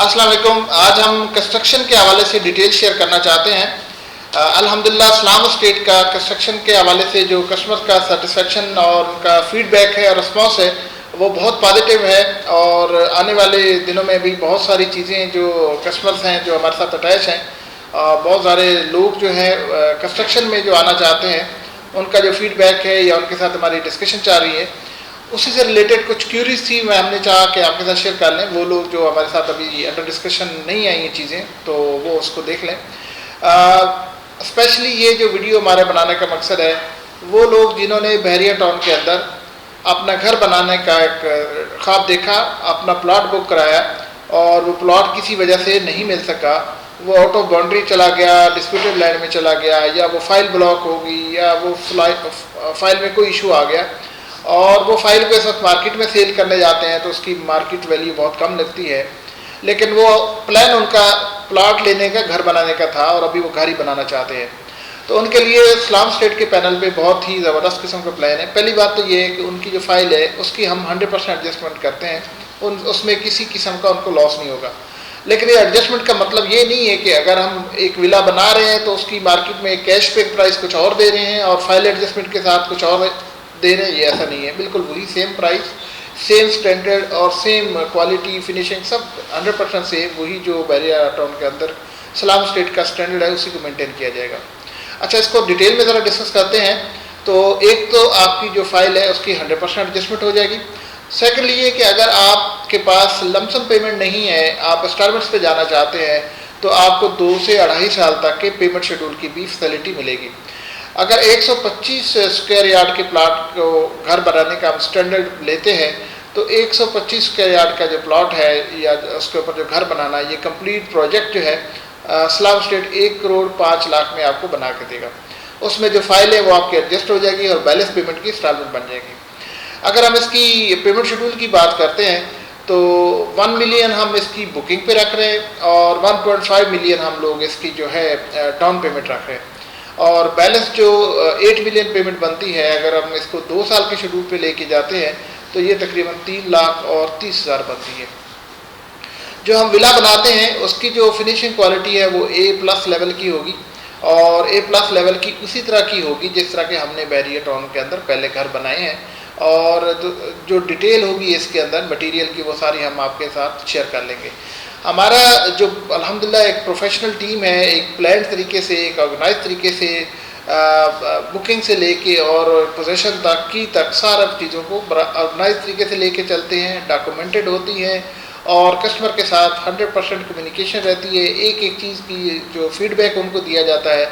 अस्सलाम वालेकुम। आज हम कंस्ट्रक्शन के हवाले से डिटेल शेयर करना चाहते हैं। अल्हम्दुलिल्लाह इस्लाम स्टेट का कंस्ट्रक्शन के हवाले से जो कस्टमर का सेटिस्फेक्शन और उनका फीडबैक है और रिस्पॉन्स है वो बहुत पॉजिटिव है। और आने वाले दिनों में भी बहुत सारी चीज़ें जो कस्टमर्स हैं जो हमारे साथ अटैच हैं, बहुत सारे लोग जो हैं कंस्ट्रक्शन में जो आना चाहते हैं उनका जो फीडबैक है या उनके साथ हमारी डिस्कशन चल रही है उसी से रिलेटेड कुछ क्यूरीज थी, मैं हमने चाहा कि आपके साथ शेयर कर लें। वो लोग जो हमारे साथ अभी अंडर डिस्कशन नहीं आई ये चीज़ें तो वो उसको देख लें। स्पेशली ये जो वीडियो हमारे बनाने का मकसद है वो लोग जिन्होंने बहरिया टाउन के अंदर अपना घर बनाने का एक ख्वाब देखा, अपना प्लॉट बुक कराया और वो प्लॉट किसी वजह से नहीं मिल सका, वो आउट ऑफ बाउंड्री चला गया, डिस्प्यूटेड लैंड में चला गया, या वो फाइल ब्लॉक होगी, या वो फाइल में कोई इशू आ गया और वो फाइल को इस वक्त मार्केट में सेल करने जाते हैं तो उसकी मार्केट वैल्यू बहुत कम लगती है। लेकिन वो प्लान उनका प्लॉट लेने का, घर बनाने का था और अभी वो घर ही बनाना चाहते हैं। तो उनके लिए इस्लाम स्टेट के पैनल पे बहुत ही ज़बरदस्त किस्म का प्लान है। पहली बात तो ये है कि उनकी जो फाइल है उसकी हम 100% एडजस्टमेंट करते हैं, उसमें किसी किस्म का उनको लॉस नहीं होगा। लेकिन ये एडजस्टमेंट का मतलब ये नहीं है कि अगर हम एक विला बना रहे हैं तो उसकी मार्केट में कैश पे प्राइस कुछ और दे रहे हैं और फाइल एडजस्टमेंट के साथ कुछ और दे रहे हैं, ये ऐसा नहीं है। बिल्कुल वही सेम प्राइस, सेम स्टैंडर्ड और सेम क्वालिटी, फिनिशिंग सब 100% सेम, वही जो बहरिया टाउन के अंदर इस्लाम स्टेट का स्टैंडर्ड है उसी को मेंटेन किया जाएगा। अच्छा, इसको डिटेल में ज़रा डिस्कस करते हैं। तो एक तो आपकी जो फाइल है उसकी 100% एडजस्टमेंट हो जाएगी। सेकेंडली ये कि अगर आपके पास लमसम पेमेंट नहीं है, आप इंस्टॉलमेंट्स पे जाना चाहते हैं तो आपको 2 से 2.5 साल तक के पेमेंट शेड्यूल की भी फैसिलिटी मिलेगी। अगर 125 स्क्वायर यार्ड के प्लाट को घर बनाने का हम स्टैंडर्ड लेते हैं तो 125 स्क्वायर यार्ड का जो प्लॉट है या उसके ऊपर जो घर बनाना, ये कंप्लीट प्रोजेक्ट जो है इस्लाम स्टेट 1 करोड़ 5 लाख में आपको बना के देगा। उसमें जो फाइल है वो आपकी एडजस्ट हो जाएगी और बैलेंस पेमेंट की इंस्टॉलमेंट बन जाएगी। अगर हम इसकी पेमेंट शेड्यूल की बात करते हैं तो 1 मिलियन हम इसकी बुकिंग पे रख रहे हैं और 1.5 मिलियन हम लोग इसकी जो है डाउन पेमेंट रख रहे हैं और बैलेंस जो 8 मिलियन पेमेंट बनती है अगर हम इसको 2 साल के शेड्यूल पे लेके जाते हैं तो ये तकरीबन 3,30,000 बनती है। जो हम विला बनाते हैं उसकी जो फिनिशिंग क्वालिटी है वो A+ लेवल की होगी और A+ लेवल की उसी तरह की होगी जिस तरह के हमने बहरिया टाउन के अंदर पहले घर बनाए हैं। और जो डिटेल होगी इसके अंदर मटेरियल की वो सारी हम आपके साथ शेयर कर लेंगे। हमारा जो अल्हम्दुलिल्लाह एक प्रोफेशनल टीम है, एक प्लान तरीके से, एक ऑर्गेनाइज तरीके से बुकिंग से लेके और पोजीशन तक सारा चीज़ों को ऑर्गेनाइज तरीके से लेके चलते हैं, डॉक्यूमेंटेड होती हैं और कस्टमर के साथ 100% कम्युनिकेशन रहती है। एक एक चीज़ की जो फीडबैक उनको दिया जाता है,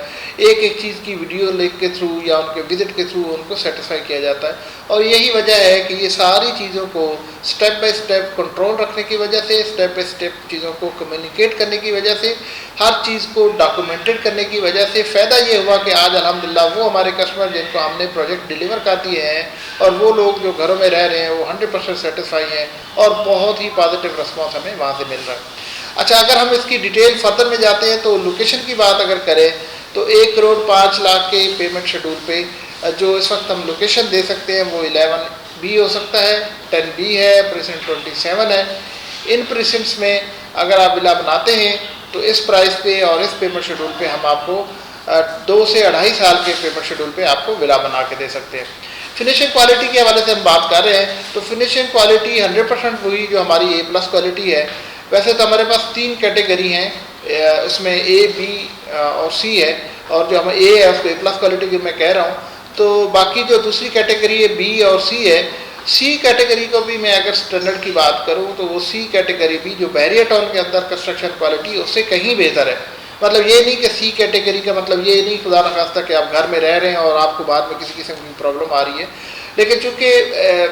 एक एक चीज़ की वीडियो लिंक के थ्रू या उनके विजिट के थ्रू उनको सेटिस्फाई किया जाता है। और यही वजह है कि ये सारी चीज़ों को स्टेप बाय स्टेप कंट्रोल रखने की वजह से, स्टेप बाय स्टेप चीज़ों को कम्युनिकेट करने की वजह से, हर चीज़ को डॉक्यूमेंटेड करने की वजह से फ़ायदा ये हुआ कि आज अल्हम्दुलिल्लाह वो हमारे कस्टमर जिनको हमने प्रोजेक्ट डिलीवर कर दिए हैं और वो लोग जो घरों में रह रहे हैं वो 100% सेटिस्फाई हैं और बहुत ही पॉजिटिव रिस्पॉन्स हमें वहाँ से मिल रहा है। अच्छा, अगर हम इसकी डिटेल फर्दर में जाते हैं तो लोकेशन की बात अगर करें तो 1 करोड़ 5 लाख के पेमेंट शेड्यूल पे जो इस वक्त हम लोकेशन दे सकते हैं वो 11B हो सकता है, 10B है, प्रेजेंट 27 है। इन प्रेजेंट्स में अगर आप विला बनाते हैं तो इस प्राइस पे और इस पेमेंट शेड्यूल पे हम आपको 2 से 2.5 साल के पेमेंट शेड्यूल पे आपको विला बना के दे सकते हैं। फिनिशिंग क्वालिटी के हवाले से हम बात कर रहे हैं तो फिनिशिंग क्वालिटी 100% वही जो हमारी A+ क्वालिटी है। वैसे तो हमारे पास 3 कैटेगरी हैं, उसमें A, B और C है और जो हमें A है उसको A+ क्वालिटी की मैं कह रहा हूँ। तो बाकी जो दूसरी कैटेगरी है B और C है, C कैटेगरी को भी मैं अगर स्टैंडर्ड की बात करूँ तो वो C कैटेगरी भी जो बहरिया टाउन के अंदर कंस्ट्रक्शन क्वालिटी उससे कहीं बेहतर है। मतलब ये नहीं कि C कैटेगरी का मतलब ये नहीं खुदा न खास्ता कि आप घर में रह रहे हैं और आपको बाद में किसी किस्म की प्रॉब्लम आ रही है। लेकिन चूँकि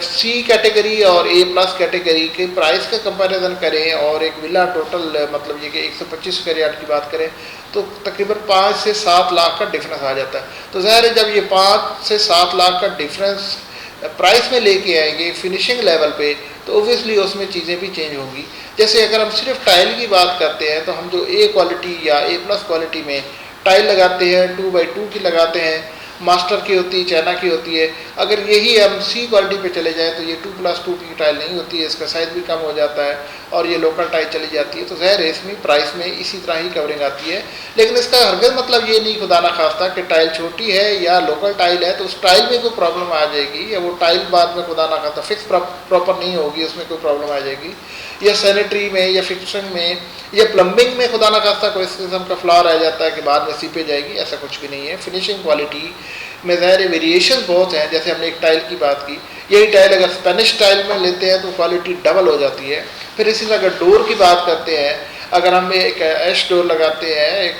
C कैटेगरी और A+ कैटेगरी के प्राइस का कंपैरिजन करें और एक विला टोटल मतलब ये कि 125 स्क्वायर यार्ड की बात करें तो तकरीबन 5 से 7 लाख का डिफरेंस आ जाता है। तो ज़ाहिर है जब ये 5 से 7 लाख का डिफरेंस प्राइस में लेके आएंगे फिनिशिंग लेवल पे तो ओबियसली उसमें चीज़ें भी चेंज होंगी। जैसे अगर हम सिर्फ टाइल की बात करते हैं तो हम जो A क्वालिटी या A+ क्वालिटी में टाइल लगाते हैं 2x2 की लगाते हैं मास्टर की होती है, चाइना की होती है। अगर यही हम सी क्वालिटी पे चले जाएँ तो ये 2+2 की टाइल नहीं होती है, इसका साइज़ भी कम हो जाता है और ये लोकल टाइल चली जाती है। तो ज़ाहिर है इसमें प्राइस में इसी तरह ही कवरिंग आती है। लेकिन इसका हरगिज़ मतलब ये नहीं खुदा ना खास्ता कि टाइल छोटी है या लोकल टाइल है तो उस टाइल में कोई प्रॉब्लम आ जाएगी, या वो टाइल बाद में खुदा ना खास्ता फिक्स प्रॉपर नहीं होगी, उसमें कोई प्रॉब्लम आ जाएगी, या सैनिटरी में या फिक्सिंग में या प्लम्बिंग में खुदा ना खास्ता कोई इस किस्म का फ्लॉ रह जाता है कि बाद में सीपेज जाएगी, ऐसा कुछ भी नहीं है। फिनिशिंग क्वालिटी में ज़ाहिर वेरिएशन बहुत हैं। जैसे हमने एक टाइल की बात की, यही टाइल अगर स्पेनिश टाइल में लेते हैं तो क्वालिटी डबल हो जाती है। फिर इसी तरह अगर डोर की बात करते हैं, अगर हम एक एश डोर लगाते हैं, एक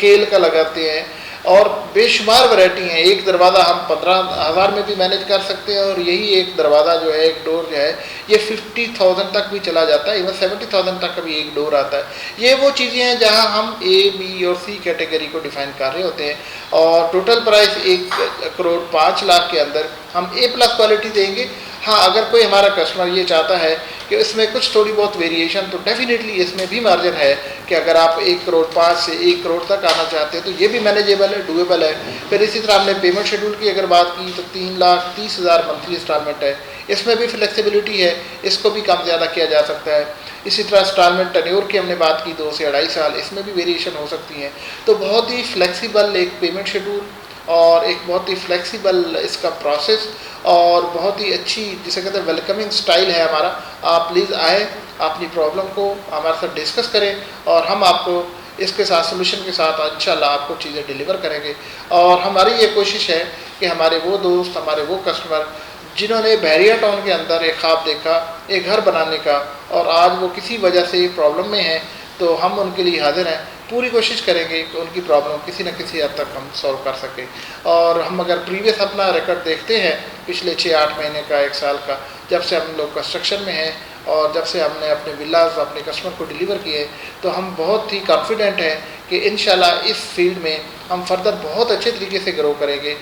केल का लगाते हैं, और बेशुमार वैरायटी हैं। एक दरवाज़ा हम 15,000 में भी मैनेज कर सकते हैं और यही एक दरवाज़ा जो है, एक डोर जो है, ये 50,000 तक भी चला जाता है, इवन 70,000 तक का भी एक डोर आता है। ये वो चीज़ें हैं जहां हम ए, बी और सी कैटेगरी को डिफ़ाइन कर रहे होते हैं और टोटल प्राइस 1,05,00,000 के अंदर हम A+ क्वालिटी देंगे। हाँ, अगर कोई हमारा कस्टमर ये चाहता है कि इसमें कुछ थोड़ी बहुत वेरिएशन, तो डेफिनेटली इसमें भी मार्जिन है कि अगर आप 1,05,00,000 से 1 करोड़ तक आना चाहते हैं तो ये भी मैनेजेबल है, डूएबल है। फिर इसी तरह हमने पेमेंट शेड्यूल की अगर बात की तो 3,30,000 मंथली इंस्टॉलमेंट है, इसमें भी फ्लेक्सिबिलिटी है, इसको भी कम ज़्यादा किया जा सकता है। इसी तरह इंस्टॉलमेंट टेन्योर की हमने बात की 2 से 2.5 साल, इसमें भी वेरिएशन हो सकती है। तो बहुत ही फ्लेक्सिबल एक पेमेंट शेड्यूल और एक बहुत ही फ्लेक्सिबल इसका प्रोसेस और बहुत ही अच्छी, जिसे कहते हैं वेलकमिंग स्टाइल है हमारा। आप प्लीज़ आए, अपनी प्रॉब्लम को हमारे साथ डिस्कस करें और हम आपको इसके साथ सोल्यूशन के साथ इंशाल्लाह आपको चीज़ें डिलीवर करेंगे। और हमारी ये कोशिश है कि हमारे वो दोस्त, हमारे वो कस्टमर जिन्होंने बहरिया टाउन के अंदर एक ख्वाब देखा एक घर बनाने का और आज वो किसी वजह से प्रॉब्लम में हैं, तो हम उनके लिए हाजिर हैं। पूरी कोशिश करेंगे कि उनकी प्रॉब्लम किसी न किसी हद तक हम सॉल्व कर सकें। और हम अगर प्रीवियस अपना रिकॉर्ड देखते हैं पिछले 6-8 महीने का, 1 साल का, जब से हम लोग कंस्ट्रक्शन में हैं और जब से हमने अपने विलास अपने कस्टमर को डिलीवर किए, तो हम बहुत ही कॉन्फिडेंट हैं कि इंशाल्लाह इस फील्ड में हम फर्दर बहुत अच्छे तरीके से ग्रो करेंगे,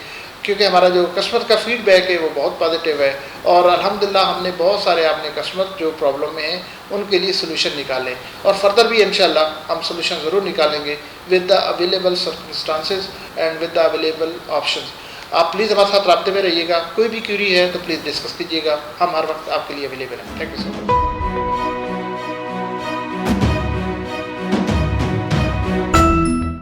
क्योंकि हमारा जो कस्टमर का फीडबैक है वो बहुत पॉजिटिव है। और अल्हम्दुलिल्लाह हमने बहुत सारे अपने कस्टमर जो प्रॉब्लम में हैं उनके लिए सोल्यूशन निकाले और फर्दर भी इंशाल्लाह हम सोल्यूशन ज़रूर निकालेंगे with the available circumstances and with the available options. आप प्लीज़ हमारे साथ राब्ते में रहिएगा, कोई भी क्यूरी है तो प्लीज़ डिस्कस कीजिएगा, हम हर वक्त आपके लिए अवेलेबल हैं। Thank you so much.